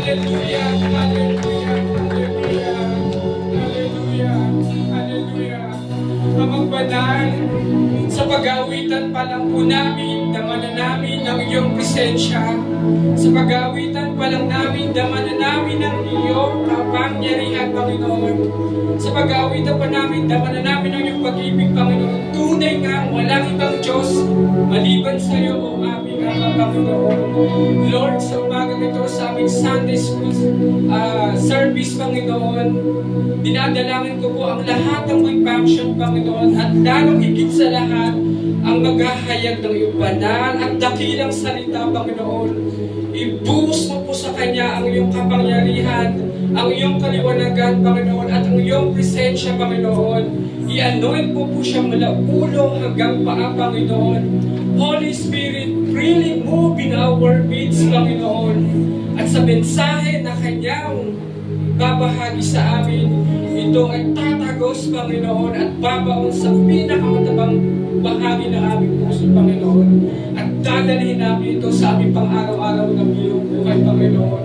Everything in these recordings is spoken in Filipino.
Hallelujah, hallelujah, hallelujah, hallelujah, hallelujah. Amang banal, sa pag-awitan pa lang po namin, damanan namin ang iyong presensya. Sa pag-awitan pa lang namin, damanan namin ang iyong kapangyarihan, Panginoon. Sa pag-awitan pa namin, damanan namin ang iyong pag-ibig, Panginoon. Tunay nga, walang ibang Diyos maliban sa iyo, O aming Ama, Panginoon. Lord, sa umagang ito sa aming Sunday School service, Panginoon, dinadalangin ko po ang lahat ng may function, Panginoon, at lalong higit sa lahat, ang maghahayag ng iyong banal at dakilang salita, Panginoon. Ibuhos mo po sa Kanya ang iyong kapangyarihan, ang iyong kaliwanagan, Panginoon, at ang iyong presensya, Panginoon. I-anoint mo po siya mula ulo hanggang paa, Panginoon. Holy Spirit, really move in our midst, Panginoon. At sa mensahe na Kanyang babahagi sa amin, ito ay tatagos, Panginoon, at babaon sa pinakamatabang bahagi ng aming puso, Panginoon. At dadalhin namin ito sa aming pang-araw-araw ng iyong buhay, Panginoon.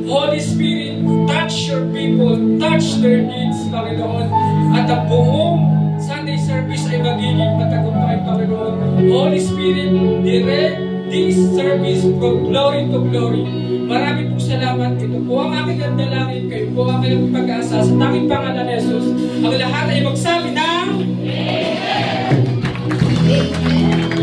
Holy Spirit, touch your people, touch their needs, Panginoon. At ang buong Sunday service ay magiging matagumpay, Panginoon. Holy Spirit, direct this service from glory to glory. Marami pong salamat. Ito po ang aking dalangin. Kayo po ang aking pag-asa. Sa tanging pangalan ni Jesus, ang lahat ay magsabi ng Amen! Amen!